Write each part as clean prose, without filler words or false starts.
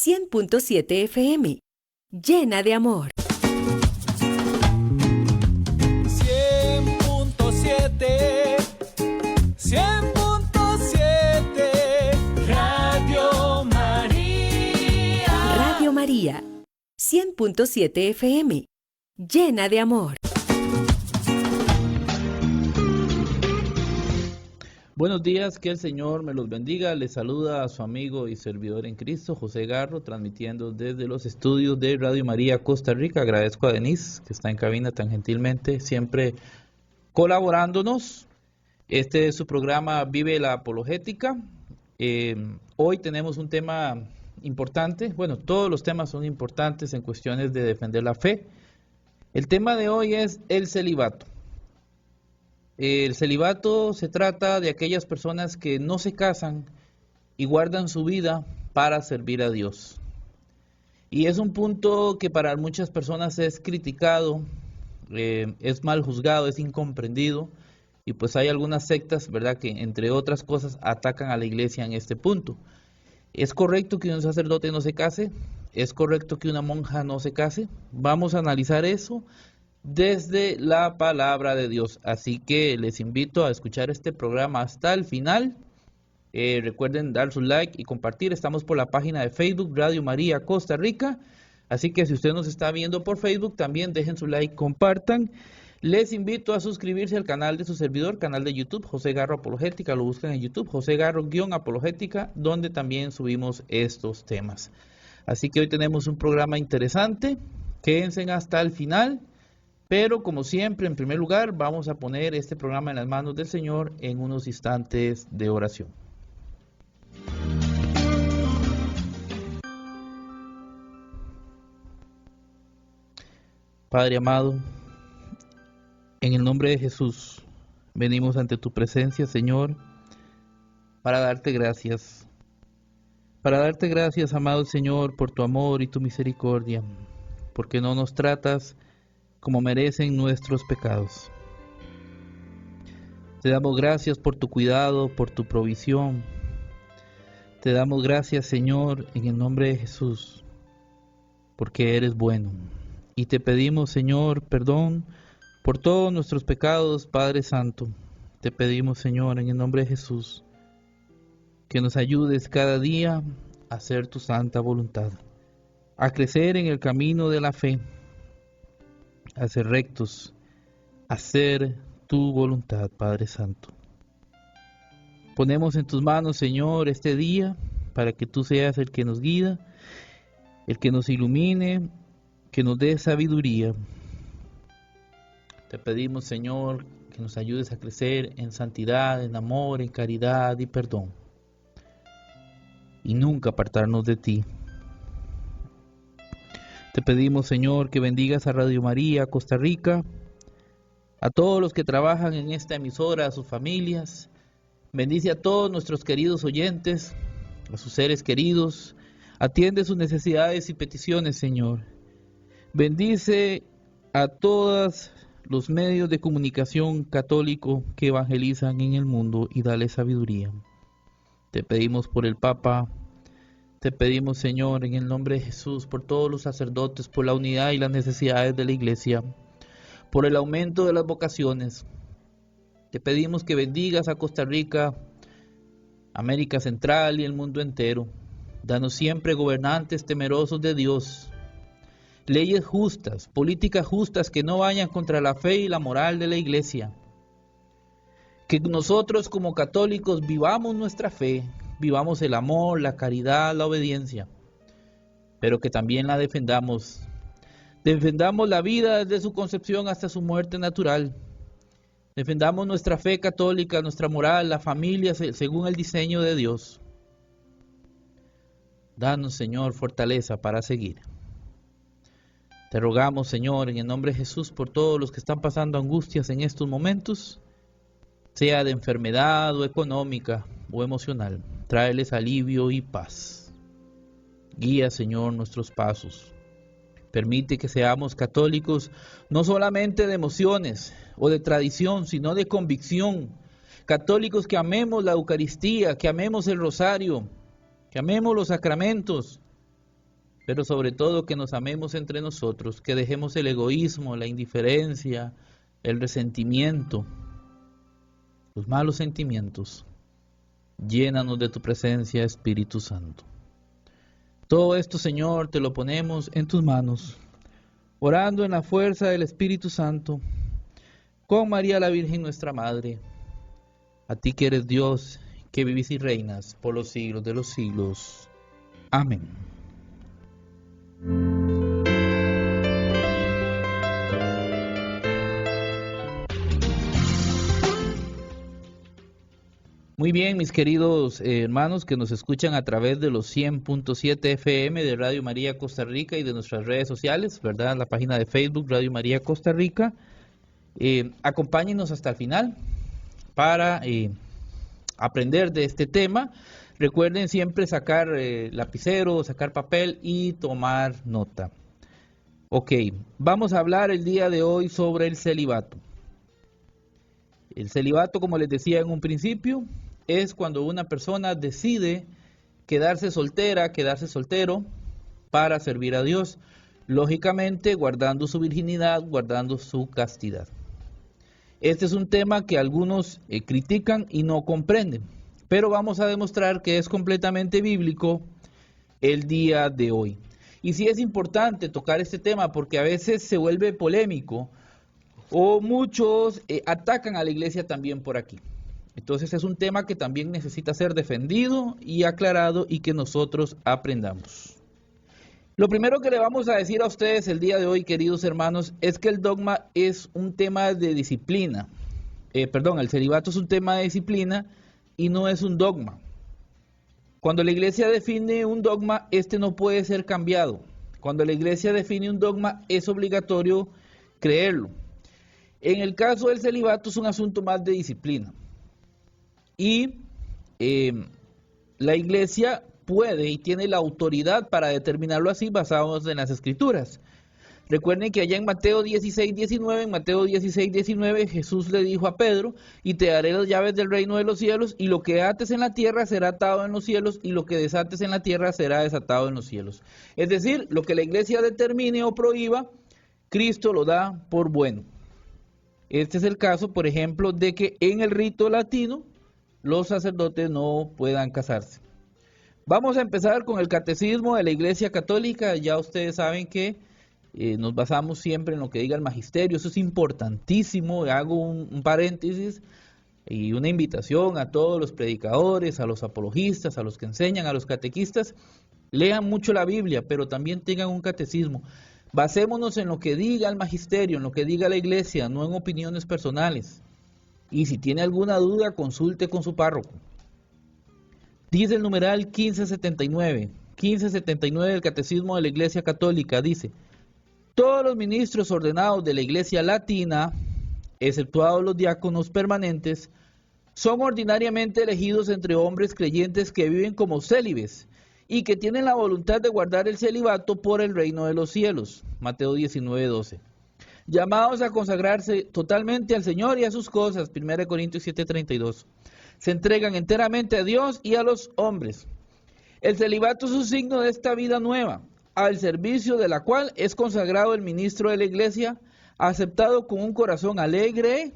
100.7 FM, llena de amor. 100.7, 100.7, Radio María. Radio María, 100.7 FM, llena de amor. Buenos días, que el Señor me los bendiga. Les saluda a su amigo y servidor en Cristo, José Garro, transmitiendo desde los estudios de Radio María Costa Rica. Agradezco a Denise, que está en cabina tan gentilmente, siempre colaborándonos. Este es su programa Vive la Apologética. Hoy tenemos un tema importante. Bueno, todos los temas son importantes en cuestiones de defender la fe. El tema de hoy es el celibato. El celibato se trata de aquellas personas que no se casan y guardan su vida para servir a Dios. Y es un punto que para muchas personas es criticado, es mal juzgado, es incomprendido. Y pues hay algunas sectas, ¿verdad?, que entre otras cosas atacan a la iglesia en este punto. ¿Es correcto que un sacerdote no se case? ¿Es correcto que una monja no se case? Vamos a analizar eso desde la palabra de Dios. Así que les invito a escuchar este programa hasta el final. Recuerden dar su like y compartir. Estamos por la página de Facebook Radio María Costa Rica. Así que si usted nos está viendo por Facebook, también dejen su like, compartan. Les invito a suscribirse al canal de su servidor, canal de YouTube, José Garro Apologética. Lo buscan en YouTube, José Garro-Apologética, donde también subimos estos temas. Así que hoy tenemos un programa interesante. Quédense hasta el final. Pero como siempre, en primer lugar, vamos a poner este programa en las manos del Señor en unos instantes de oración. Padre amado, en el nombre de Jesús, venimos ante tu presencia, Señor, para darte gracias. Para darte gracias, amado Señor, por tu amor y tu misericordia, porque no nos tratas como merecen nuestros pecados. Te damos gracias por tu cuidado, por tu provisión. Te damos gracias, Señor, en el nombre de Jesús, porque eres bueno. Y te pedimos, Señor, perdón por todos nuestros pecados, Padre Santo. Te pedimos, Señor, en el nombre de Jesús, que nos ayudes cada día a hacer tu santa voluntad, a crecer en el camino de la fe, a ser rectos, a hacer tu voluntad, Padre Santo. Ponemos en tus manos, Señor, este día, para que tú seas el que nos guía, el que nos ilumine, que nos dé sabiduría. Te pedimos, Señor, que nos ayudes a crecer en santidad, en amor, en caridad y perdón, y nunca apartarnos de ti. Te pedimos, Señor, que bendigas a Radio María Costa Rica, a todos los que trabajan en esta emisora, a sus familias. Bendice a todos nuestros queridos oyentes, a sus seres queridos. Atiende sus necesidades y peticiones, Señor. Bendice a todos los medios de comunicación católico que evangelizan en el mundo y dale sabiduría. Te pedimos por el Papa. Te pedimos, Señor, en el nombre de Jesús, por todos los sacerdotes, por la unidad y las necesidades de la iglesia, por el aumento de las vocaciones. Te pedimos que bendigas a Costa Rica, América Central y el mundo entero. Danos siempre gobernantes temerosos de Dios, leyes justas, políticas justas que no vayan contra la fe y la moral de la iglesia. Que nosotros como católicos vivamos nuestra fe, vivamos el amor, la caridad, la obediencia, pero que también la defendamos. Defendamos la vida desde su concepción hasta su muerte natural. Defendamos nuestra fe católica, nuestra moral, la familia según el diseño de Dios. Danos, Señor, fortaleza para seguir. Te rogamos, Señor, en el nombre de Jesús, por todos los que están pasando angustias en estos momentos, sea de enfermedad o económica o emocional. Tráeles alivio y paz. Guía, Señor, nuestros pasos. Permite que seamos católicos no solamente de emociones o de tradición, sino de convicción. Católicos que amemos la Eucaristía, que amemos el rosario, que amemos los sacramentos, pero sobre todo que nos amemos entre nosotros, que dejemos el egoísmo, la indiferencia, el resentimiento, los malos sentimientos. Llénanos de tu presencia, Espíritu Santo. Todo esto, Señor, te lo ponemos en tus manos, orando en la fuerza del Espíritu Santo, con María la Virgen nuestra Madre, a ti que eres Dios, que vivís y reinas por los siglos de los siglos. Amén. Muy bien, mis queridos hermanos que nos escuchan a través de los 100.7 FM de Radio María Costa Rica y de nuestras redes sociales, ¿verdad? La página de Facebook Radio María Costa Rica. Acompáñenos hasta el final para aprender de este tema. Recuerden siempre sacar lapicero, sacar papel y tomar nota. Ok, vamos a hablar el día de hoy sobre el celibato. El celibato, como les decía en un principio, es cuando una persona decide quedarse soltera, quedarse soltero para servir a Dios, lógicamente guardando su virginidad, guardando su castidad. Este es un tema que algunos critican y no comprenden, pero vamos a demostrar que es completamente bíblico el día de hoy. Y sí es importante tocar este tema porque a veces se vuelve polémico o muchos atacan a la iglesia también por aquí. Entonces es un tema que también necesita ser defendido y aclarado y que nosotros aprendamos. Lo primero que le vamos a decir a ustedes el día de hoy, queridos hermanos, es que el dogma es un tema de disciplina. El celibato es un tema de disciplina y no es un dogma. Cuando la iglesia define un dogma, este no puede ser cambiado. Cuando la iglesia define un dogma, es obligatorio creerlo. En el caso del celibato es un asunto más de disciplina. Y la iglesia puede y tiene la autoridad para determinarlo así basados en las escrituras. Recuerden que allá en Mateo 16:19, Jesús le dijo a Pedro, y te daré las llaves del reino de los cielos, y lo que ates en la tierra será atado en los cielos, y lo que desates en la tierra será desatado en los cielos. Es decir, lo que la iglesia determine o prohíba, Cristo lo da por bueno. Este es el caso, por ejemplo, de que en el rito latino los sacerdotes no puedan casarse. Vamos a empezar con el catecismo de la Iglesia Católica. Ya ustedes saben que nos basamos siempre en lo que diga el magisterio. Eso es importantísimo. Hago un paréntesis y una invitación a todos los predicadores, a los apologistas, a los que enseñan, a los catequistas. Lean mucho la Biblia, pero también tengan un catecismo. Basémonos en lo que diga el magisterio, en lo que diga la Iglesia, no en opiniones personales. Y si tiene alguna duda, consulte con su párroco. Dice el numeral 1579 del Catecismo de la Iglesia Católica, dice: todos los ministros ordenados de la Iglesia Latina, exceptuados los diáconos permanentes, son ordinariamente elegidos entre hombres creyentes que viven como célibes y que tienen la voluntad de guardar el celibato por el reino de los cielos. Mateo 19:12. Llamados a consagrarse totalmente al Señor y a sus cosas, 1 Corintios 7:32. Se entregan enteramente a Dios y a los hombres. El celibato es un signo de esta vida nueva, al servicio de la cual es consagrado el ministro de la iglesia, aceptado con un corazón alegre,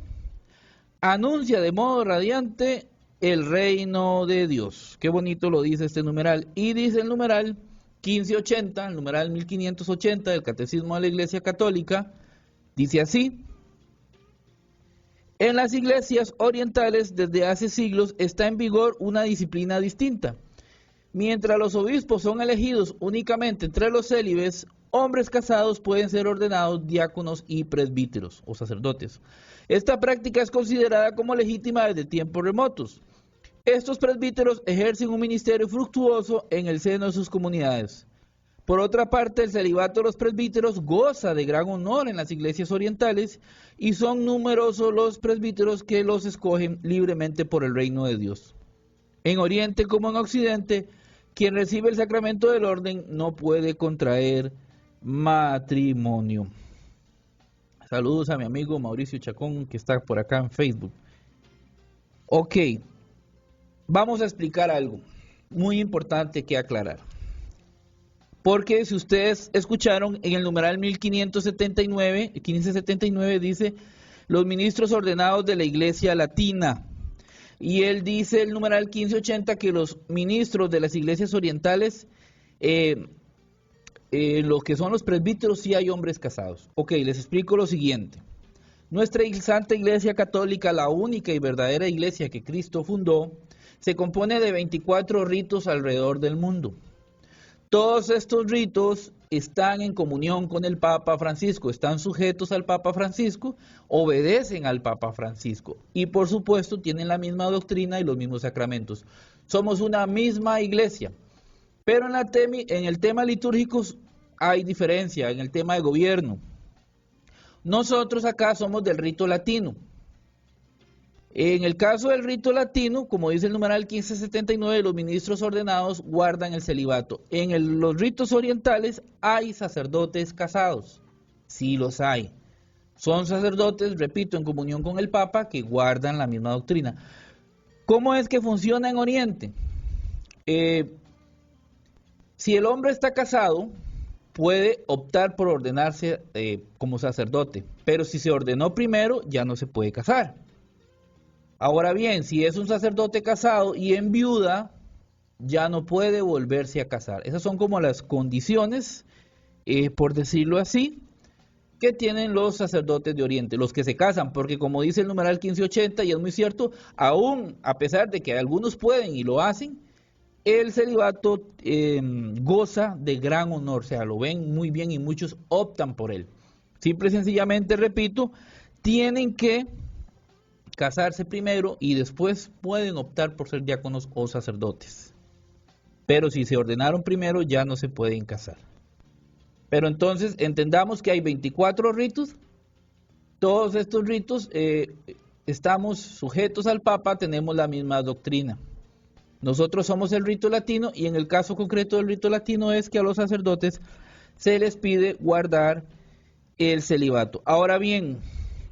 anuncia de modo radiante el reino de Dios. Qué bonito lo dice este numeral. Y dice el numeral 1580, el numeral 1580 del Catecismo de la Iglesia Católica, dice así: en las iglesias orientales desde hace siglos está en vigor una disciplina distinta. Mientras los obispos son elegidos únicamente entre los célibes, hombres casados pueden ser ordenados diáconos y presbíteros o sacerdotes. Esta práctica es considerada como legítima desde tiempos remotos. Estos presbíteros ejercen un ministerio fructuoso en el seno de sus comunidades. Por otra parte, el celibato de los presbíteros goza de gran honor en las iglesias orientales y son numerosos los presbíteros que los escogen libremente por el reino de Dios. En Oriente como en Occidente, quien recibe el sacramento del orden no puede contraer matrimonio. Saludos a mi amigo Mauricio Chacón, que está por acá en Facebook. Ok, vamos a explicar algo muy importante que aclarar. Porque si ustedes escucharon, en el numeral 1579 dice los ministros ordenados de la Iglesia Latina. Y él dice el numeral 1580 que los ministros de las iglesias orientales, lo que son los presbíteros, sí hay hombres casados. Ok, les explico lo siguiente. Nuestra Santa Iglesia Católica, la única y verdadera iglesia que Cristo fundó, se compone de 24 ritos alrededor del mundo. Todos estos ritos están en comunión con el Papa Francisco, están sujetos al Papa Francisco, obedecen al Papa Francisco y por supuesto tienen la misma doctrina y los mismos sacramentos. Somos una misma iglesia, pero en el tema litúrgico hay diferencia, en el tema de gobierno. Nosotros acá somos del rito latino. En el caso del rito latino, como dice el numeral 1579, los ministros ordenados guardan el celibato. En los ritos orientales hay sacerdotes casados, sí los hay. Son sacerdotes, repito, en comunión con el Papa, que guardan la misma doctrina. ¿Cómo es que funciona en Oriente? Si el hombre está casado, puede optar por ordenarse como sacerdote, pero si se ordenó primero, ya no se puede casar. Ahora bien, si es un sacerdote casado y enviuda, ya no puede volverse a casar. Esas son como las condiciones, por decirlo así, que tienen los sacerdotes de Oriente, los que se casan, porque como dice el numeral 1580, y es muy cierto, aún a pesar de que algunos pueden y lo hacen, el celibato goza de gran honor, o sea, lo ven muy bien y muchos optan por él. Simple y sencillamente, repito, tienen que casarse primero y después pueden optar por ser diáconos o sacerdotes. Pero si se ordenaron primero ya no se pueden casar. Pero entonces entendamos que hay 24 ritos. Todos estos ritos estamos sujetos al Papa, tenemos la misma doctrina. Nosotros somos el rito latino y en el caso concreto del rito latino es que a los sacerdotes se les pide guardar el celibato. Ahora bien,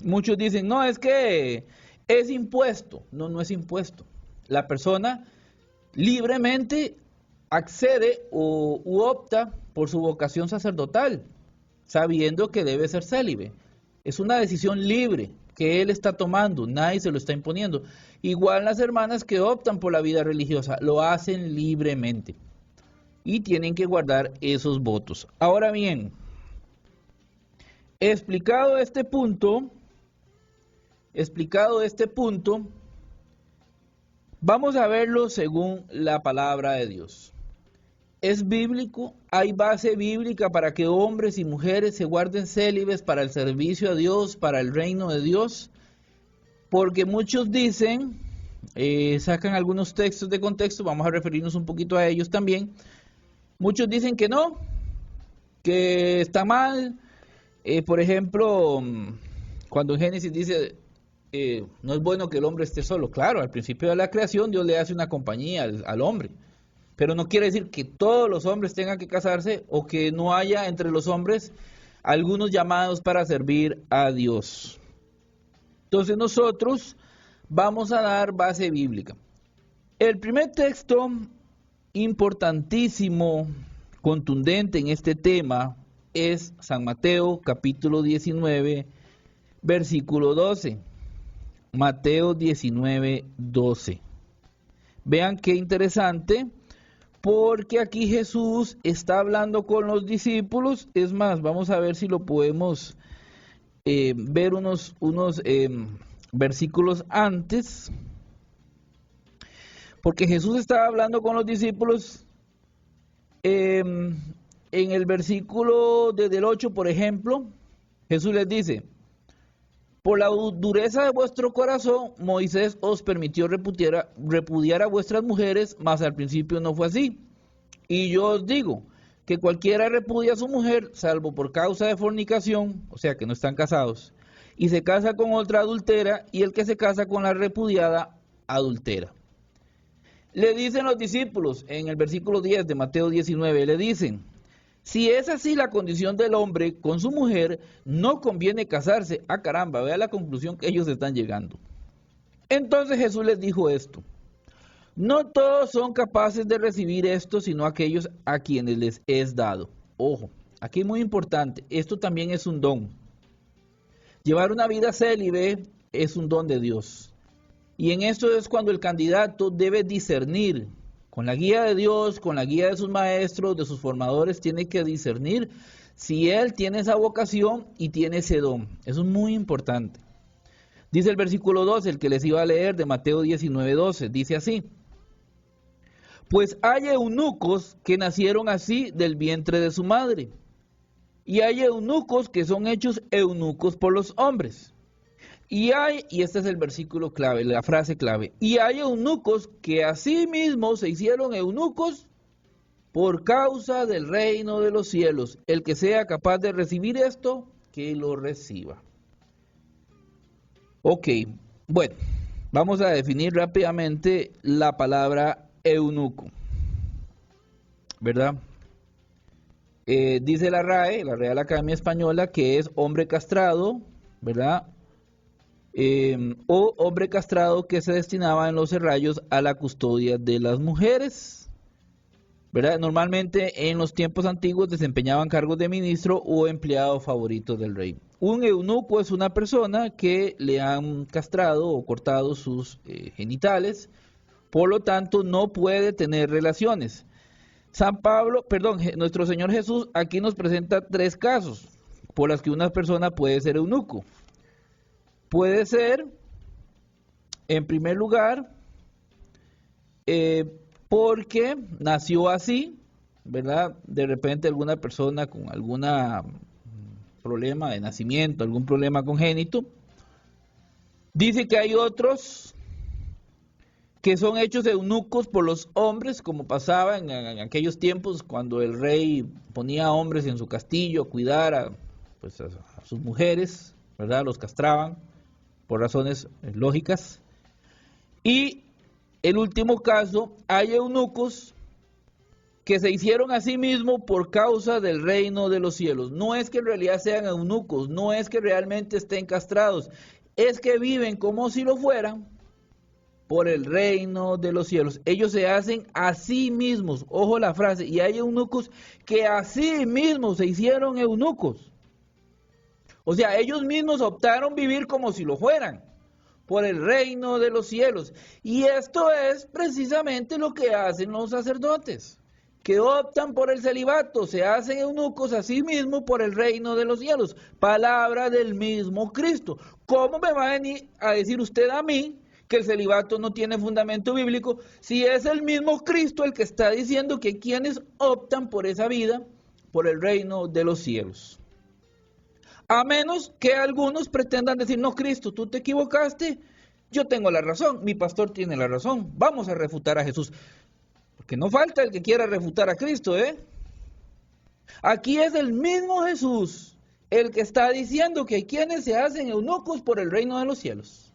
muchos dicen, no, es que es impuesto. No, no es impuesto. La persona libremente accede u opta por su vocación sacerdotal, sabiendo que debe ser célibe. Es una decisión libre que él está tomando, nadie se lo está imponiendo. Igual las hermanas que optan por la vida religiosa, lo hacen libremente y tienen que guardar esos votos. Ahora bien, explicado este punto, vamos a verlo según la palabra de Dios. ¿Es bíblico? ¿Hay base bíblica para que hombres y mujeres se guarden célibes para el servicio a Dios, para el reino de Dios? Porque muchos dicen, sacan algunos textos de contexto, vamos a referirnos un poquito a ellos también. Muchos dicen que no, que está mal. Por ejemplo, cuando en Génesis dice, no es bueno que el hombre esté solo. Claro, al principio de la creación Dios le hace una compañía al hombre. Pero no quiere decir que todos los hombres tengan que casarse o que no haya entre los hombres algunos llamados para servir a Dios. Entonces nosotros vamos a dar base bíblica. El primer texto importantísimo, contundente en este tema, es San Mateo capítulo 19, versículo 12. Mateo 19, 12. Vean qué interesante, porque aquí Jesús está hablando con los discípulos. Es más, vamos a ver si lo podemos ver unos versículos antes, porque Jesús estaba hablando con los discípulos en el versículo desde el 8, por ejemplo. Jesús les dice: por la dureza de vuestro corazón, Moisés os permitió repudiar a vuestras mujeres, mas al principio no fue así. Y yo os digo que cualquiera repudia a su mujer, salvo por causa de fornicación, o sea que no están casados, y se casa con otra adultera, y el que se casa con la repudiada, adultera. Le dicen los discípulos, en el versículo 10 de Mateo 19, le dicen: si es así la condición del hombre con su mujer, no conviene casarse. Ah, caramba, vea la conclusión que ellos están llegando. Entonces Jesús les dijo esto: No todos son capaces de recibir esto, sino aquellos a quienes les es dado. Ojo, aquí es muy importante, esto también es un don. Llevar una vida célibe es un don de Dios. Y en esto es cuando el candidato debe discernir, con la guía de Dios, con la guía de sus maestros, de sus formadores, tiene que discernir si él tiene esa vocación y tiene ese don. Eso es muy importante. Dice el versículo 12, el que les iba a leer de Mateo 19:12, dice así: pues hay eunucos que nacieron así del vientre de su madre, y hay eunucos que son hechos eunucos por los hombres. Y este es el versículo clave, la frase clave, y hay eunucos que así mismo se hicieron eunucos por causa del reino de los cielos. El que sea capaz de recibir esto, que lo reciba. Ok, bueno, vamos a definir rápidamente la palabra eunuco, ¿verdad? Dice la RAE, la Real Academia Española, que es hombre castrado, ¿verdad? O hombre castrado que se destinaba en los serrallos a la custodia de las mujeres, ¿verdad? Normalmente en los tiempos antiguos desempeñaban cargos de ministro o empleado favorito del rey. Un eunuco es una persona que le han castrado o cortado sus genitales, por lo tanto no puede tener relaciones. Nuestro Señor Jesús aquí nos presenta 3 casos por las que una persona puede ser eunuco. Puede ser, en primer lugar, porque nació así, ¿verdad? De repente alguna persona con algún problema de nacimiento, algún problema congénito. Dice que hay otros que son hechos eunucos por los hombres, como pasaba en aquellos tiempos cuando el rey ponía hombres en su castillo a cuidar a sus mujeres, ¿verdad? Los castraban por razones lógicas. Y el último caso, hay eunucos que se hicieron a sí mismos por causa del reino de los cielos. No es que en realidad sean eunucos, no es que realmente estén castrados, es que viven como si lo fueran por el reino de los cielos. Ellos se hacen a sí mismos, ojo la frase, y hay eunucos que a sí mismos se hicieron eunucos. O sea, ellos mismos optaron vivir como si lo fueran, por el reino de los cielos. Y esto es precisamente lo que hacen los sacerdotes, que optan por el celibato, se hacen eunucos a sí mismos por el reino de los cielos. Palabra del mismo Cristo. ¿Cómo me va a venir a decir usted a mí que el celibato no tiene fundamento bíblico si es el mismo Cristo el que está diciendo que quienes optan por esa vida, por el reino de los cielos? A menos que algunos pretendan decir: no, Cristo, tú te equivocaste, yo tengo la razón, mi pastor tiene la razón, vamos a refutar a Jesús. Porque no falta el que quiera refutar a Cristo, ¿eh? Aquí es el mismo Jesús el que está diciendo que hay quienes se hacen eunucos por el reino de los cielos,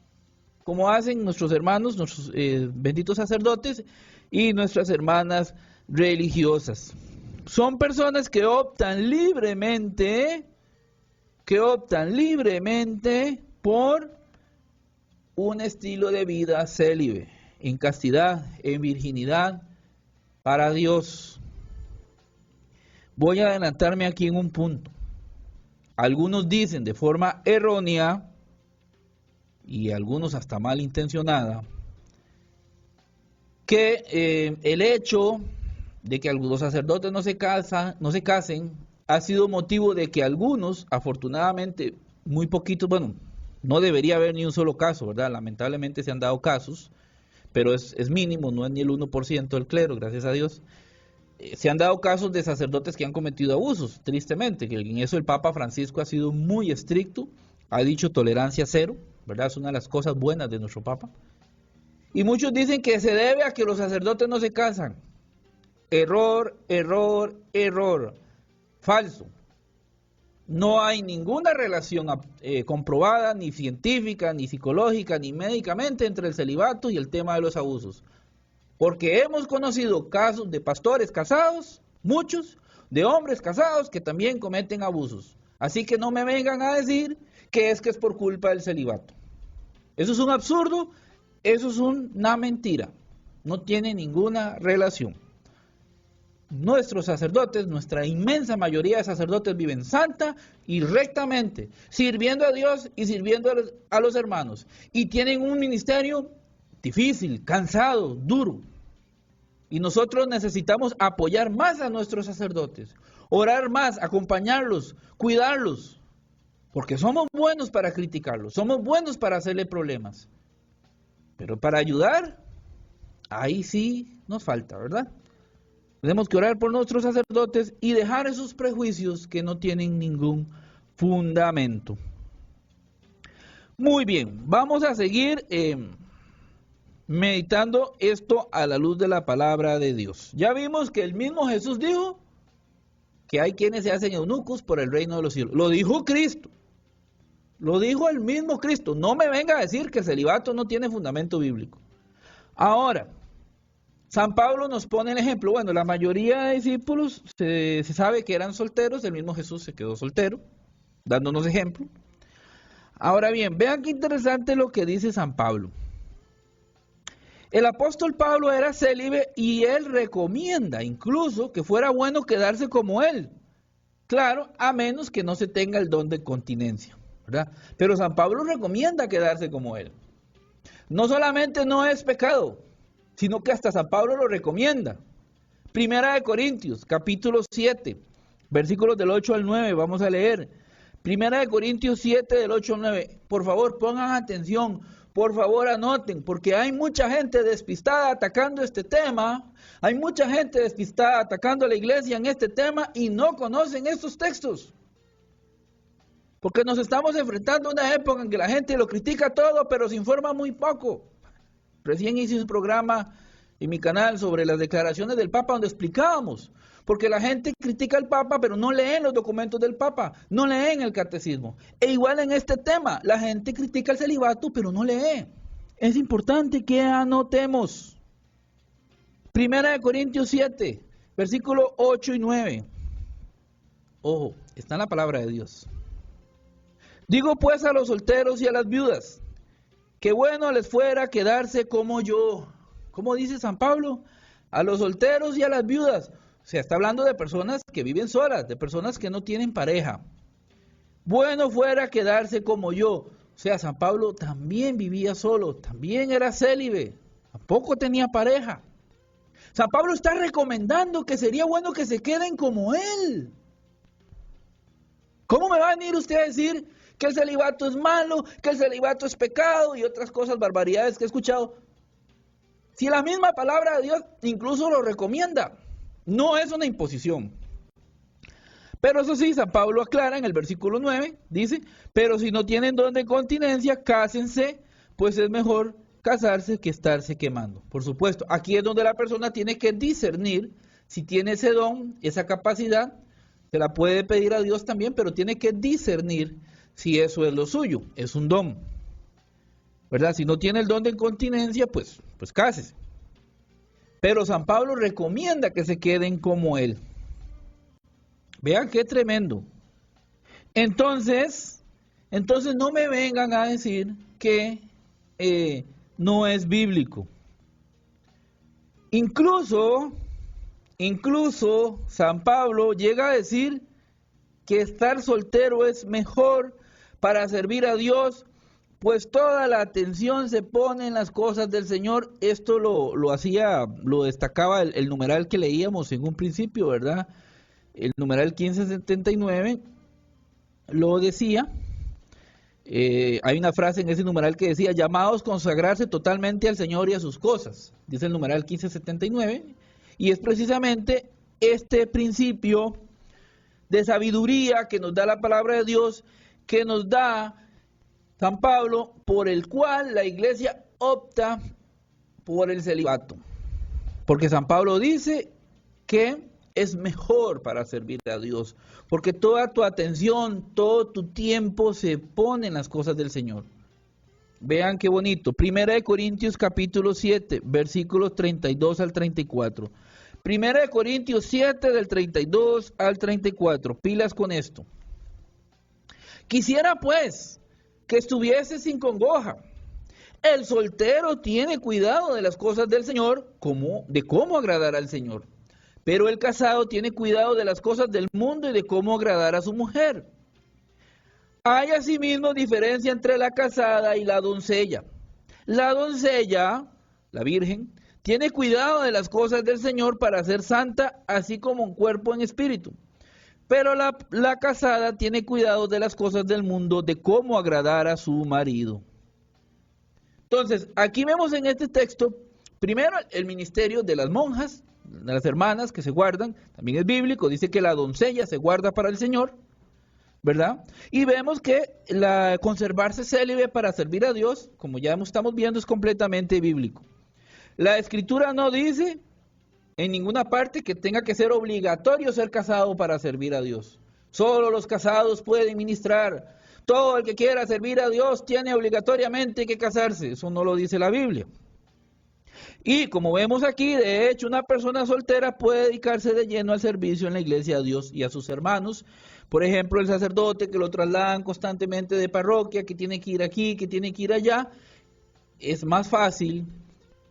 como hacen nuestros hermanos, nuestros benditos sacerdotes y nuestras hermanas religiosas. Son personas que optan libremente por un estilo de vida célibe, en castidad, en virginidad, para Dios. Voy a adelantarme aquí en un punto. Algunos dicen de forma errónea, y algunos hasta malintencionada, que el hecho de que algunos sacerdotes no se casen ha sido motivo de que algunos, afortunadamente, muy poquitos, bueno, no debería haber ni un solo caso, ¿verdad? Lamentablemente se han dado casos, pero es mínimo, no es ni el 1% del clero, gracias a Dios. Se han dado casos de sacerdotes que han cometido abusos, tristemente, que en eso el Papa Francisco ha sido muy estricto, ha dicho tolerancia cero, ¿verdad? Es una de las cosas buenas de nuestro Papa. Y muchos dicen que se debe a que los sacerdotes no se casan. Error, error, error. Falso. No hay ninguna relación comprobada, ni científica, ni psicológica, ni médicamente entre el celibato y el tema de los abusos. Porque hemos conocido casos de pastores casados, muchos, de hombres casados que también cometen abusos. Así que no me vengan a decir que es por culpa del celibato. Eso es un absurdo, eso es una mentira. no tiene ninguna relación. Nuestros sacerdotes, nuestra inmensa mayoría de sacerdotes viven santa y rectamente, sirviendo a Dios y sirviendo a los hermanos. Y tienen un ministerio difícil, cansado, duro. Y nosotros necesitamos apoyar más a nuestros sacerdotes, orar más, acompañarlos, cuidarlos. Porque somos buenos para criticarlos, somos buenos para hacerle problemas. Pero para ayudar, ahí sí nos falta, ¿verdad? Tenemos que orar por nuestros sacerdotes y dejar esos prejuicios que no tienen ningún fundamento. Muy bien, vamos a seguir meditando esto a la luz de la palabra de Dios. Ya vimos que el mismo Jesús dijo que hay quienes se hacen eunucos por el reino de los cielos. Lo dijo Cristo. Lo dijo el mismo Cristo. No me venga a decir que el celibato no tiene fundamento bíblico. Ahora, San Pablo nos pone el ejemplo. Bueno, la mayoría de discípulos se sabe que eran solteros. El mismo Jesús se quedó soltero, dándonos ejemplo. Ahora bien, vean qué interesante lo que dice San Pablo. El apóstol Pablo era célibe y él recomienda incluso que fuera bueno quedarse como él. Claro, a menos que no se tenga el don de continencia, ¿verdad? Pero San Pablo recomienda quedarse como él. No solamente no es pecado, sino que hasta San Pablo lo recomienda. Primera de Corintios, capítulo 7, versículos del 8 al 9, vamos a leer. Primera de Corintios 7, del 8 al 9. Por favor, pongan atención, por favor anoten, porque hay mucha gente despistada atacando este tema, hay mucha gente despistada atacando a la iglesia en este tema y no conocen estos textos. Porque nos estamos enfrentando a una época en que la gente lo critica todo, pero se informa muy poco. Recién hice un programa en mi canal sobre las declaraciones del Papa donde explicábamos, porque la gente critica al Papa, pero no leen los documentos del Papa, no leen el catecismo. E igual en este tema, la gente critica el celibato, pero no lee. Es importante que anotemos. Primera de Corintios 7, versículos 8 y 9. Ojo, está en la palabra de Dios. Digo pues a los solteros y a las viudas, que bueno les fuera quedarse como yo. ¿Cómo dice San Pablo? A los solteros y a las viudas. O sea, está hablando de personas que viven solas, de personas que no tienen pareja. Bueno fuera quedarse como yo. O sea, San Pablo también vivía solo, también era célibe, tampoco tenía pareja. San Pablo está recomendando que sería bueno que se queden como él. ¿Cómo me va a venir usted a decir que el celibato es malo, que el celibato es pecado y otras cosas, barbaridades que he escuchado? Si la misma palabra de Dios incluso lo recomienda. No es una imposición. Pero eso sí, San Pablo aclara en el versículo 9, dice, pero si no tienen don de continencia, cásense, pues es mejor casarse que estarse quemando. Por supuesto, aquí es donde la persona tiene que discernir si tiene ese don, esa capacidad, se la puede pedir a Dios también, pero tiene que discernir si eso es lo suyo, es un don. ¿Verdad? Si no tiene el don de continencia, pues cásese. Pero San Pablo recomienda que se queden como él. Vean qué tremendo. Entonces no me vengan a decir que no es bíblico. Incluso San Pablo llega a decir que estar soltero es mejor para servir a Dios, pues toda la atención se pone en las cosas del Señor. Esto lo destacaba el numeral que leíamos en un principio, ¿verdad? El numeral 1579 lo decía. Hay una frase en ese numeral que decía, llamados a consagrarse totalmente al Señor y a sus cosas. Dice el numeral 1579. Y es precisamente este principio de sabiduría que nos da la palabra de Dios, que nos da San Pablo, por el cual la iglesia opta por el celibato. Porque San Pablo dice que es mejor para servir a Dios, porque toda tu atención, todo tu tiempo se pone en las cosas del Señor. Vean qué bonito. Primera de Corintios capítulo 7, versículos 32 al 34. Primera de Corintios 7, del 32 al 34. Pilas con esto. Quisiera pues que estuviese sin congoja. El soltero tiene cuidado de las cosas del Señor, de cómo agradar al Señor. Pero el casado tiene cuidado de las cosas del mundo y de cómo agradar a su mujer. Hay asimismo diferencia entre la casada y la doncella. La doncella, la virgen, tiene cuidado de las cosas del Señor para ser santa, así como en cuerpo en espíritu. Pero la casada tiene cuidado de las cosas del mundo, de cómo agradar a su marido. Entonces, aquí vemos en este texto, primero el ministerio de las monjas, de las hermanas que se guardan, también es bíblico, dice que la doncella se guarda para el Señor, ¿verdad? Y vemos que conservarse célibe para servir a Dios, como ya estamos viendo, es completamente bíblico. La Escritura no dice en ninguna parte que tenga que ser obligatorio ser casado para servir a Dios. Solo los casados pueden ministrar. Todo el que quiera servir a Dios tiene obligatoriamente que casarse. Eso no lo dice la Biblia. Y como vemos aquí, de hecho, una persona soltera puede dedicarse de lleno al servicio en la iglesia a Dios y a sus hermanos. Por ejemplo, el sacerdote que lo trasladan constantemente de parroquia, que tiene que ir aquí, que tiene que ir allá. Es más fácil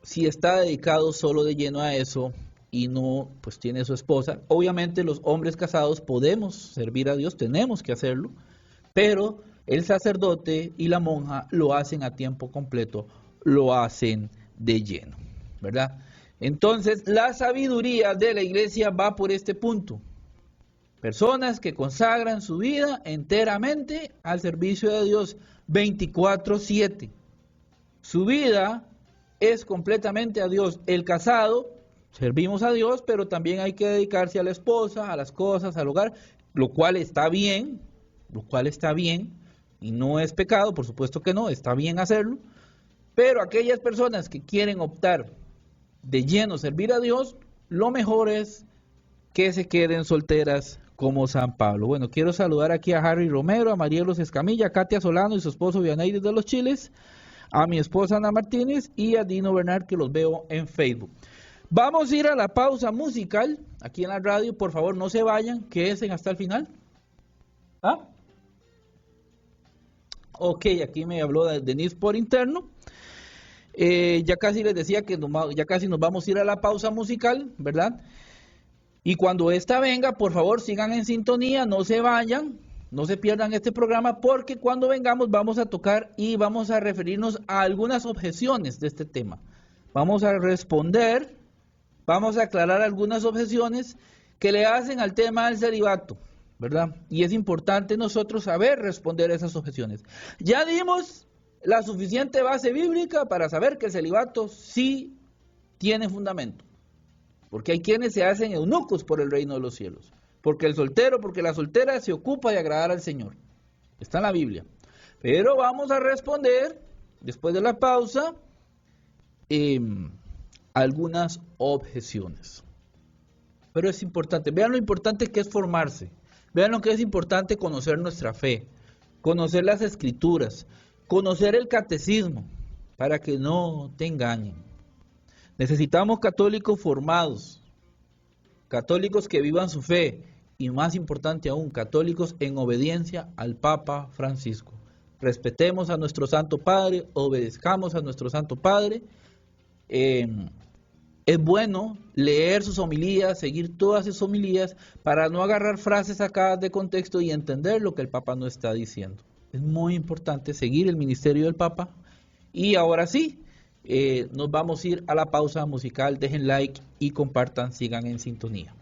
si está dedicado solo de lleno a eso y no pues tiene su esposa. Obviamente los hombres casados podemos servir a Dios, tenemos que hacerlo, pero el sacerdote y la monja lo hacen a tiempo completo, lo hacen de lleno, ¿verdad? Entonces, la sabiduría de la iglesia va por este punto. Personas que consagran su vida enteramente al servicio de Dios 24/7. Su vida es completamente a Dios. El casado, servimos a Dios, pero también hay que dedicarse a la esposa, a las cosas, al hogar, lo cual está bien, y no es pecado, por supuesto que no, está bien hacerlo, pero aquellas personas que quieren optar de lleno a servir a Dios, lo mejor es que se queden solteras como San Pablo. Bueno, quiero saludar aquí a Harry Romero, a Marielos Escamilla, a Katia Solano y su esposo Vianey de los Chiles, a mi esposa Ana Martínez y a Dino Bernard, que los veo en Facebook. Vamos a ir a la pausa musical aquí en la radio. Por favor, no se vayan, quédense hasta el final. ¿Ah? Ok, aquí me habló Denise por interno. Ya casi les decía que ya casi nos vamos a ir a la pausa musical, ¿verdad? Y cuando esta venga, por favor, sigan en sintonía, no se vayan, no se pierdan este programa, porque cuando vengamos vamos a tocar y vamos a referirnos a algunas objeciones de este tema. Vamos a responder, vamos a aclarar algunas objeciones que le hacen al tema del celibato, ¿verdad? Y es importante nosotros saber responder a esas objeciones. Ya dimos la suficiente base bíblica para saber que el celibato sí tiene fundamento. Porque hay quienes se hacen eunucos por el reino de los cielos. Porque el soltero, porque la soltera se ocupa de agradar al Señor. Está en la Biblia. Pero vamos a responder, después de la pausa, algunas objeciones. Pero es importante, vean lo importante que es formarse. Vean lo que es importante conocer nuestra fe, conocer las escrituras, conocer el catecismo, para que no te engañen. Necesitamos católicos formados, católicos que vivan su fe y, más importante aún, católicos en obediencia al Papa Francisco. Respetemos a nuestro Santo Padre, obedezcamos a nuestro Santo Padre. Es bueno leer sus homilías, seguir todas sus homilías para no agarrar frases sacadas de contexto y entender lo que el Papa no está diciendo. Es muy importante seguir el ministerio del Papa. Y ahora sí, nos vamos a ir a la pausa musical. Dejen like y compartan, sigan en sintonía.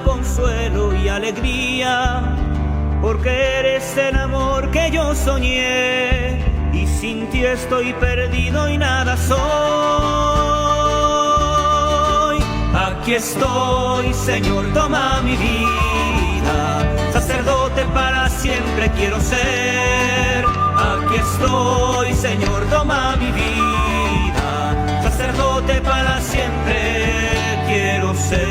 Consuelo y alegría, porque eres el amor que yo soñé, y sin ti estoy perdido y nada soy. Aquí estoy, Señor, toma mi vida, sacerdote para siempre quiero ser. Aquí Aquí estoy, Señor, toma mi vida, sacerdote para siempre quiero ser.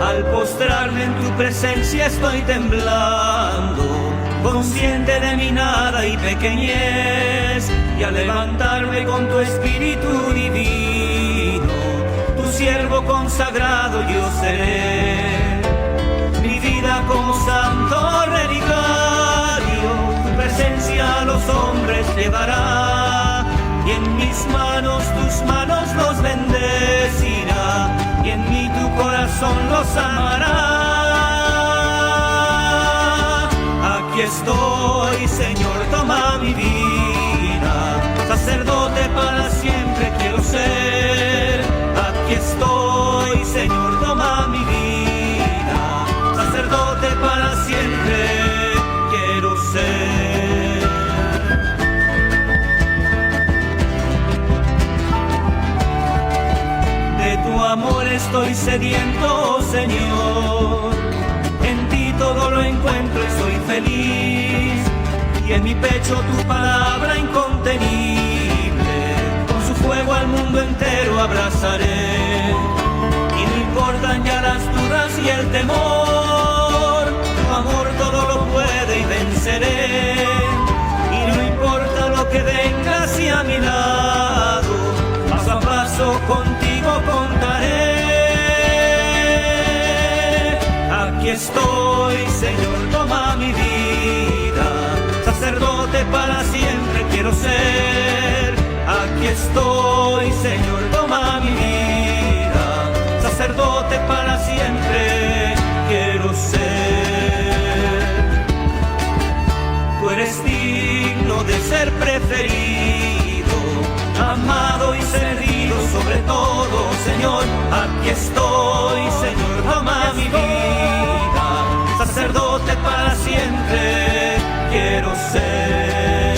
Al postrarme en tu presencia estoy temblando, consciente de mi nada y pequeñez, y al levantarme con tu espíritu divino, tu siervo consagrado yo seré. Mi vida como santo relicario, tu presencia a los hombres llevará, y en mis manos tus manos los bendecirá, y en mí tu corazón los amará. Aquí estoy, Señor, toma mi vida, sacerdote para siempre quiero ser. Aquí estoy, Señor, toma mi vida, sacerdote para siempre quiero ser. De tu amor estoy sediento, Señor, en ti todo lo encuentro y soy feliz, y en mi pecho tu palabra incontenible, con su fuego al mundo entero abrazaré, y no importan ya las dudas y el temor, tu amor todo lo puede y venceré, y no importa lo que venga hacia mi lado, paso a paso contigo contaré. Aquí estoy, Señor, toma mi vida, sacerdote para siempre quiero ser. Aquí estoy, Señor, toma mi vida, sacerdote para siempre quiero ser. Tú eres digno de ser preferido, amado y servido sobre todo, Señor. Aquí estoy, Señor, toma mi vida, sacerdote para siempre quiero ser.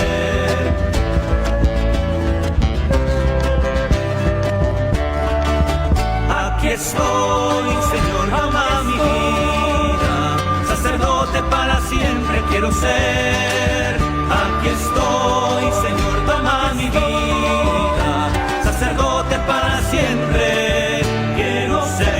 Aquí estoy, Señor, toma mi vida, sacerdote para siempre quiero ser. Aquí estoy, Señor, toma mi vida, sacerdote para siempre quiero ser.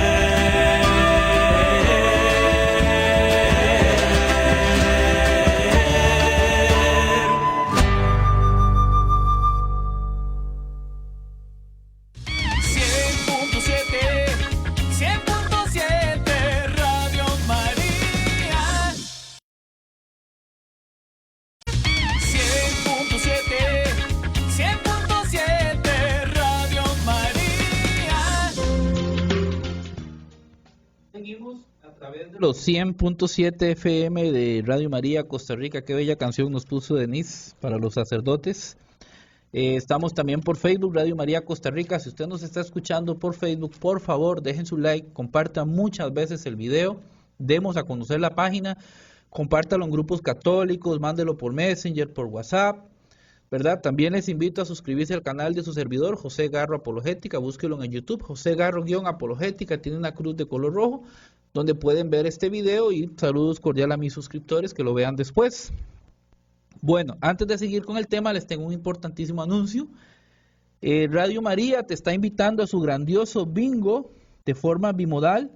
Los 100.7 FM de Radio María Costa Rica. Qué bella canción nos puso Denise para los sacerdotes. Estamos también por Facebook, Radio María Costa Rica. Si usted nos está escuchando por Facebook, por favor dejen su like, compartan muchas veces el video, demos a conocer la página, compártalo en grupos católicos, mándelo por Messenger, por WhatsApp, ¿verdad? También les invito a suscribirse al canal de su servidor, José Garro Apologética. Búsquelo en YouTube, José Garro-Apologética, tiene una cruz de color rojo, donde pueden ver este video, y saludos cordiales a mis suscriptores que lo vean después. Bueno, antes de seguir con el tema, les tengo un importantísimo anuncio. Radio María te está invitando a su grandioso bingo de forma bimodal.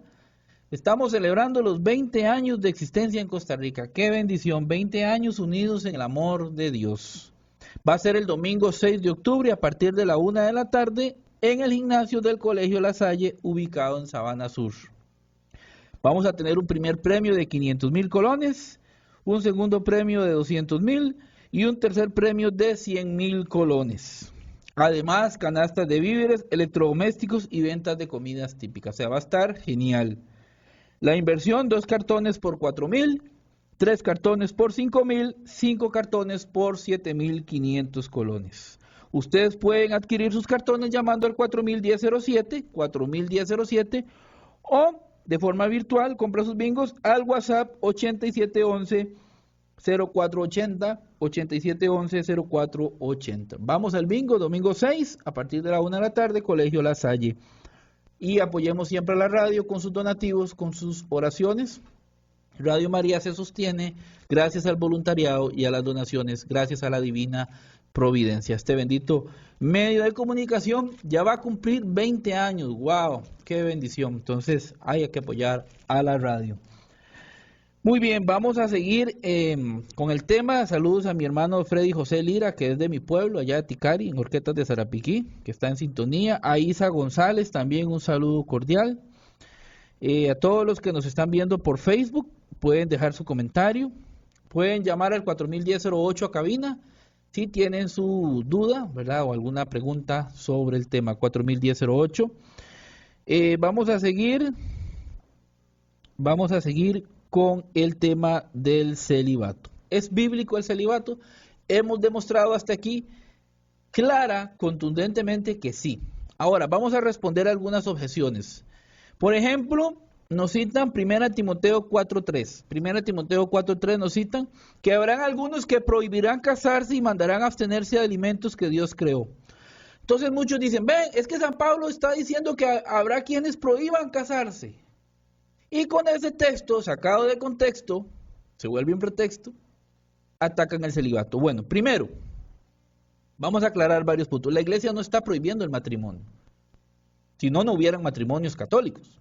Estamos celebrando los 20 años de existencia en Costa Rica. ¡Qué bendición! 20 años unidos en el amor de Dios. Va a ser el domingo 6 de octubre a partir de la 1 de la tarde en el gimnasio del Colegio La Salle, ubicado en Sabana Sur. Vamos a tener un primer premio de 500,000 colones, un segundo premio de 200,000 y un tercer premio de 100,000 colones. Además, canastas de víveres, electrodomésticos y ventas de comidas típicas. O sea, va a estar genial. La inversión, 2 cartones por 4,000, 3 cartones por 5,000, 5 cartones por 7,500 colones. Ustedes pueden adquirir sus cartones llamando al 401007, o de forma virtual, compra sus bingos al WhatsApp 8711-0480, 8711-0480. Vamos al bingo, domingo 6, a partir de la 1 de la tarde, Colegio La Salle. y apoyemos siempre a la radio con sus donativos, con sus oraciones. Radio María se sostiene gracias al voluntariado y a las donaciones, gracias a la divina providencia. Este bendito medio de comunicación ya va a cumplir 20 años. ¡Wow! ¡Qué bendición! Entonces hay que apoyar a la radio. Muy bien, vamos a seguir con el tema. Saludos a mi hermano Freddy José Lira, que es de mi pueblo, allá de Ticari, en Horquetas de Sarapiquí, que está en sintonía. A Isa González también un saludo cordial. A todos los que nos están viendo por Facebook, pueden dejar su comentario. Pueden llamar al 4010-08 a cabina si tienen su duda, ¿verdad? O alguna pregunta sobre el tema, 4010-08. Vamos a seguir con el tema del celibato. ¿Es bíblico el celibato? Hemos demostrado hasta aquí clara, contundentemente que sí. Ahora, vamos a responder algunas objeciones. Por ejemplo, nos citan 1 Timoteo 4.3. 1 Timoteo 4.3 nos citan que habrán algunos que prohibirán casarse y mandarán abstenerse de alimentos que Dios creó. Entonces muchos dicen, ven, es que San Pablo está diciendo que habrá quienes prohíban casarse. Y con ese texto, sacado de contexto, se vuelve un pretexto, atacan el celibato. Bueno, primero, vamos a aclarar varios puntos. La iglesia no está prohibiendo el matrimonio. Si no, no hubieran matrimonios católicos.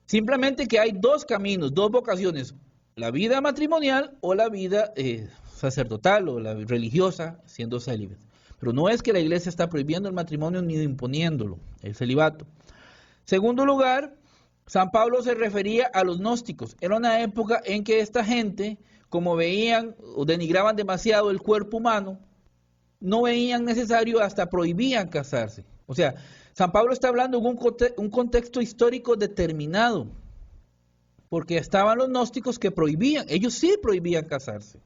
Simplemente que hay dos caminos, dos vocaciones, la vida matrimonial o la vida sacerdotal o la religiosa, siendo célibes. Pero no es que la iglesia está prohibiendo el matrimonio ni imponiéndolo, el celibato. Segundo lugar, San Pablo se refería a los gnósticos. Era una época en que esta gente, como veían o denigraban demasiado el cuerpo humano, no veían necesario, hasta prohibían casarse. O sea, San Pablo está hablando en un contexto histórico determinado, porque estaban los gnósticos que prohibían, ellos sí prohibían casarse.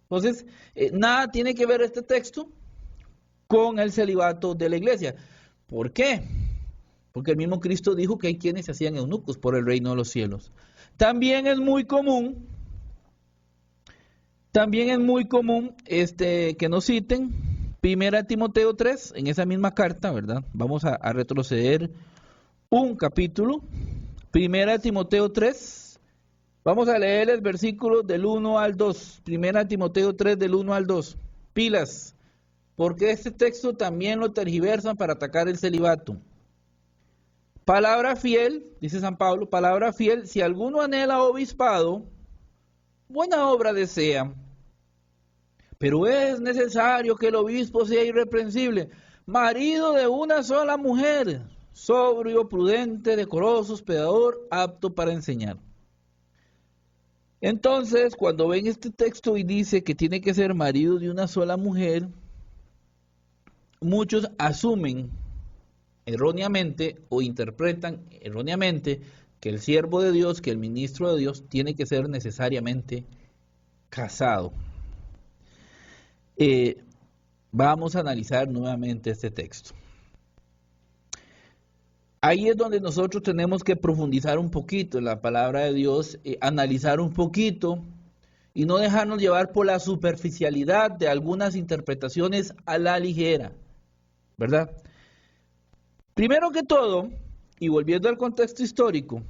Entonces, nada tiene que ver este texto con el celibato de la iglesia. ¿Por qué? Porque el mismo Cristo dijo que hay quienes se hacían eunucos por el reino de los cielos. También es muy común que nos citen 1 Timoteo 3, en esa misma carta, ¿verdad? Vamos a retroceder un capítulo. 1 Timoteo 3, vamos a leer el versículo del 1 al 2. 1 Timoteo 3, del 1 al 2. Pilas, porque este texto también lo tergiversan para atacar el celibato. Palabra fiel, dice San Pablo, palabra fiel, si alguno anhela obispado, buena obra desea, pero es necesario que el obispo sea irreprensible, marido de una sola mujer, sobrio, prudente, decoroso, hospedador, apto para enseñar. Entonces, cuando ven este texto y dice que tiene que ser marido de una sola mujer, muchos asumen erróneamente o interpretan erróneamente que el siervo de Dios, que el ministro de Dios tiene que ser necesariamente casado. Vamos a analizar nuevamente este texto. Ahí es donde nosotros tenemos que profundizar un poquito en la palabra de Dios, analizar un poquito y no dejarnos llevar por la superficialidad de algunas interpretaciones a la ligera, ¿verdad? Primero que todo, y volviendo al contexto histórico,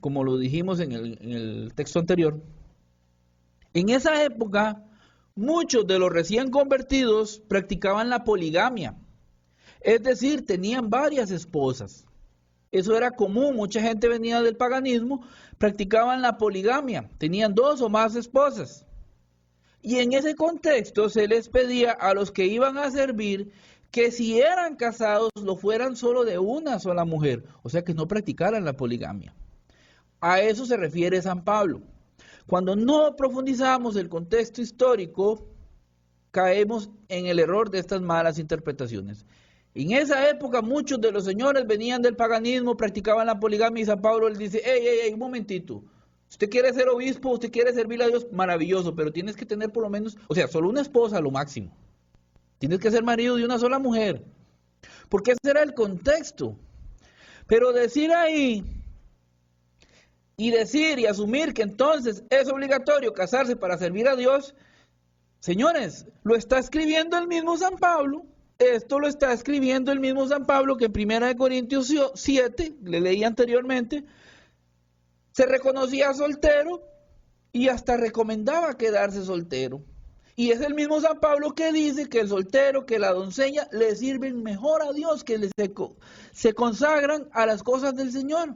como lo dijimos en el texto anterior, en esa época muchos de los recién convertidos practicaban la poligamia, es decir, tenían varias esposas. Eso era común, mucha gente venía del paganismo, practicaban la poligamia, tenían 2 o más esposas. Y en ese contexto se les pedía a los que iban a servir que si eran casados lo fueran solo de una sola mujer, o sea que no practicaran la poligamia. A eso se refiere San Pablo. Cuando no profundizamos el contexto histórico, caemos en el error de estas malas interpretaciones. En esa época muchos de los señores venían del paganismo, practicaban la poligamia y San Pablo les dice, ey, un momentito, usted quiere ser obispo, usted quiere servirle a Dios, maravilloso, pero tienes que tener por lo menos, o sea, solo una esposa a lo máximo. Tienes que ser marido de una sola mujer, porque ese era el contexto. Pero decir ahí, y decir y asumir que entonces es obligatorio casarse para servir a Dios, señores, lo está escribiendo el mismo San Pablo, esto lo está escribiendo el mismo San Pablo, que en 1 Corintios 7, le leí anteriormente, se reconocía soltero y hasta recomendaba quedarse soltero. Y es el mismo San Pablo que dice que el soltero, que la doncella le sirven mejor a Dios, que se consagran a las cosas del Señor.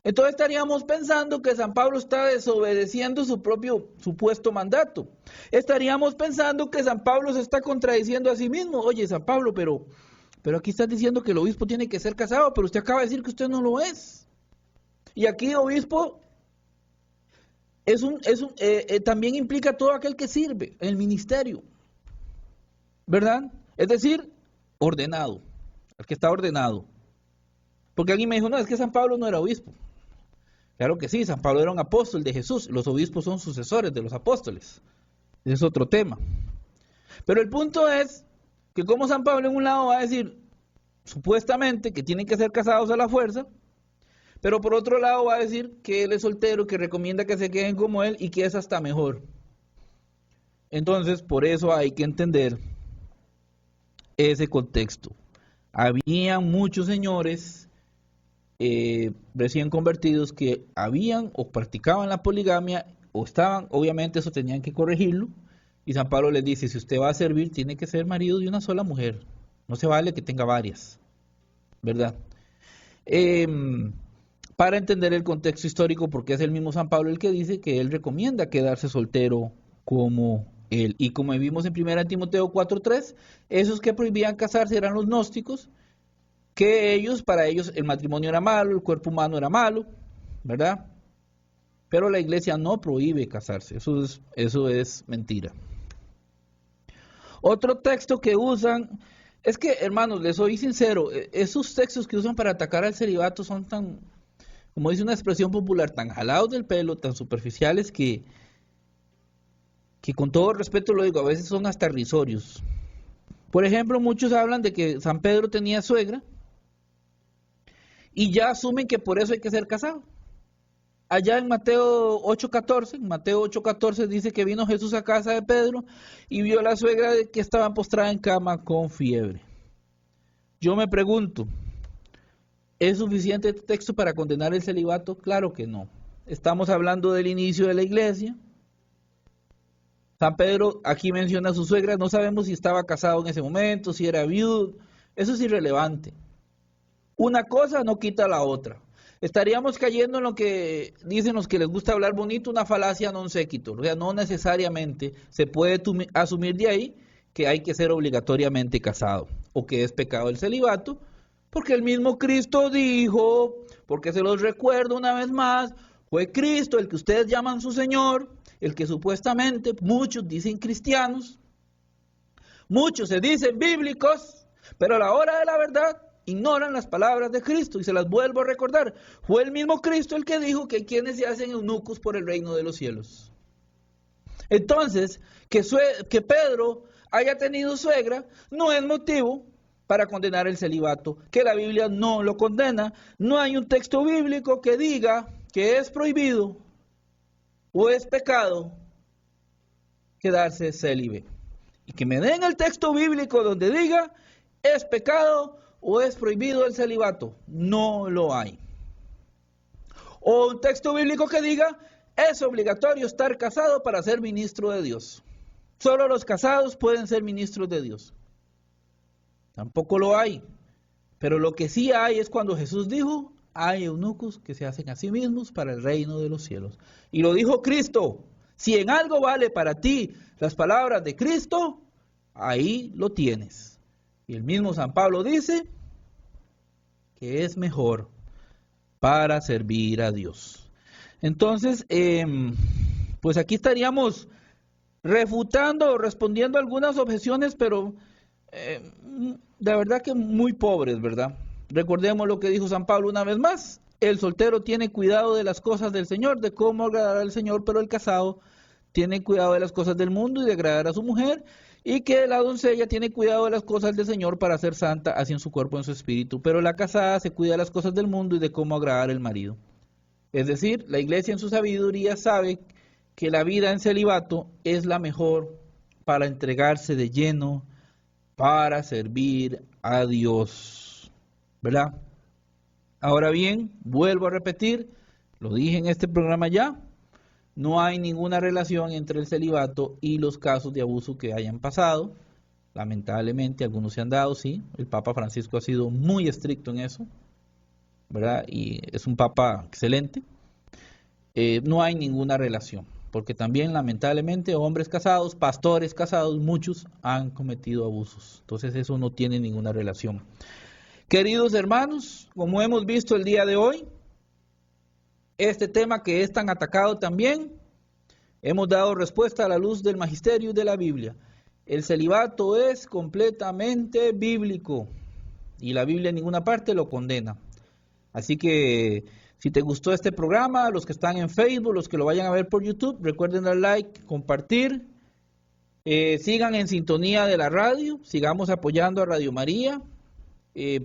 Entonces estaríamos pensando que San Pablo está desobedeciendo su propio supuesto mandato. Estaríamos pensando que San Pablo se está contradiciendo a sí mismo. Oye, San Pablo, pero aquí estás diciendo que el obispo tiene que ser casado, pero usted acaba de decir que usted no lo es. Y aquí obispo también implica todo aquel que sirve en el ministerio, ¿verdad? Es decir, ordenado, el que está ordenado. Porque alguien me dijo, no, es que San Pablo no era obispo. Claro que sí, San Pablo era un apóstol de Jesús, los obispos son sucesores de los apóstoles. Ese es otro tema. Pero el punto es que como San Pablo en un lado va a decir, supuestamente, que tienen que ser casados a la fuerza, pero por otro lado va a decir que él es soltero, que recomienda que se queden como él y que es hasta mejor. Entonces, por eso hay que entender ese contexto. Había muchos señores recién convertidos que habían o practicaban la poligamia o estaban, obviamente eso tenían que corregirlo, y San Pablo les dice, si usted va a servir, tiene que ser marido de una sola mujer, no se vale que tenga varias, ¿verdad? Para entender el contexto histórico, porque es el mismo San Pablo el que dice que él recomienda quedarse soltero como él. Y como vimos en 1 Timoteo 4:3, esos que prohibían casarse eran los gnósticos, que para ellos el matrimonio era malo, el cuerpo humano era malo, ¿verdad? Pero la iglesia no prohíbe casarse, eso es mentira. Otro texto que usan, es que hermanos, les soy sincero, esos textos que usan para atacar al celibato son tan, como dice una expresión popular, tan jalados del pelo, tan superficiales que con todo respeto lo digo, a veces son hasta risorios. Por ejemplo, muchos hablan de que San Pedro tenía suegra y ya asumen que por eso hay que ser casado. Allá en Mateo 8:14 dice que vino Jesús a casa de Pedro y vio a la suegra que estaba postrada en cama con fiebre. Yo me pregunto, ¿es suficiente este texto para condenar el celibato? Claro que no. Estamos hablando del inicio de la iglesia. San Pedro aquí menciona a su suegra, no sabemos si estaba casado en ese momento, si era viudo, eso es irrelevante. Una cosa no quita la otra. Estaríamos cayendo en lo que dicen los que les gusta hablar bonito, una falacia non sequitur. O sea, no necesariamente se puede asumir de ahí que hay que ser obligatoriamente casado o que es pecado el celibato, porque el mismo Cristo dijo, porque se los recuerdo una vez más, fue Cristo el que ustedes llaman su Señor, el que supuestamente muchos dicen cristianos, muchos se dicen bíblicos, pero a la hora de la verdad ignoran las palabras de Cristo, y se las vuelvo a recordar. Fue el mismo Cristo el que dijo que hay quienes se hacen eunucos por el reino de los cielos. Entonces, que Pedro haya tenido suegra no es motivo para condenar el celibato, que la Biblia no lo condena. No hay un texto bíblico que diga que es prohibido o es pecado quedarse célibe. Y que me den el texto bíblico donde diga es pecado o es prohibido el celibato. No lo hay. O un texto bíblico que diga es obligatorio estar casado para ser ministro de Dios. Solo los casados pueden ser ministros de Dios. Tampoco lo hay. Pero lo que sí hay es cuando Jesús dijo, hay eunucos que se hacen a sí mismos para el reino de los cielos. Y lo dijo Cristo. Si en algo vale para ti las palabras de Cristo, ahí lo tienes. Y el mismo San Pablo dice que es mejor para servir a Dios. Entonces, pues aquí estaríamos refutando o respondiendo algunas objeciones, pero de verdad que muy pobres, ¿verdad? Recordemos lo que dijo San Pablo una vez más, el soltero tiene cuidado de las cosas del Señor, de cómo agradar al Señor, pero el casado tiene cuidado de las cosas del mundo y de agradar a su mujer, y que la doncella tiene cuidado de las cosas del Señor para ser santa, así en su cuerpo y en su espíritu, pero la casada se cuida de las cosas del mundo y de cómo agradar al marido. Es decir, la iglesia en su sabiduría sabe que la vida en celibato es la mejor para entregarse de lleno para servir a Dios, ¿verdad? Ahora bien, vuelvo a repetir, lo dije en este programa ya, no hay ninguna relación entre el celibato y los casos de abuso que hayan pasado. Lamentablemente algunos se han dado, sí, el Papa Francisco ha sido muy estricto en eso, ¿verdad? Y es un Papa excelente. No hay ninguna relación, porque también lamentablemente hombres casados, pastores casados, muchos han cometido abusos. Entonces eso no tiene ninguna relación. Queridos hermanos, como hemos visto el día de hoy, este tema que es tan atacado también, hemos dado respuesta a la luz del magisterio y de la Biblia. El celibato es completamente bíblico y la Biblia en ninguna parte lo condena. Así que si te gustó este programa, los que están en Facebook, los que lo vayan a ver por YouTube, recuerden dar like, compartir, sigan en sintonía de la radio, sigamos apoyando a Radio María,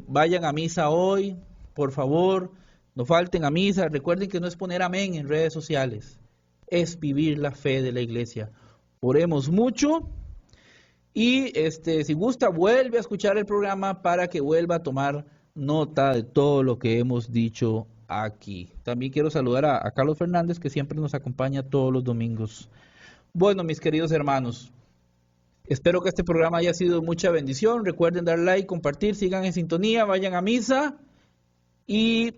vayan a misa hoy, por favor, no falten a misa, recuerden que no es poner amén en redes sociales, es vivir la fe de la iglesia. Oremos mucho y si gusta vuelve a escuchar el programa para que vuelva a tomar nota de todo lo que hemos dicho aquí. También quiero saludar a Carlos Fernández, que siempre nos acompaña todos los domingos. Bueno, mis queridos hermanos, espero que este programa haya sido de mucha bendición. Recuerden dar like, compartir, sigan en sintonía, vayan a misa y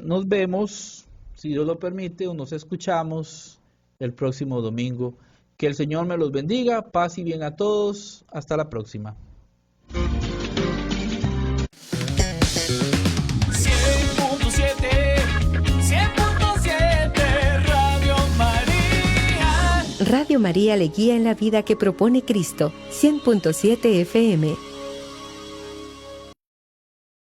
nos vemos, si Dios lo permite, o nos escuchamos el próximo domingo. Que el Señor me los bendiga, paz y bien a todos. Hasta la próxima. 100.7 Radio María. Radio María le guía en la vida que propone Cristo. 100.7 FM.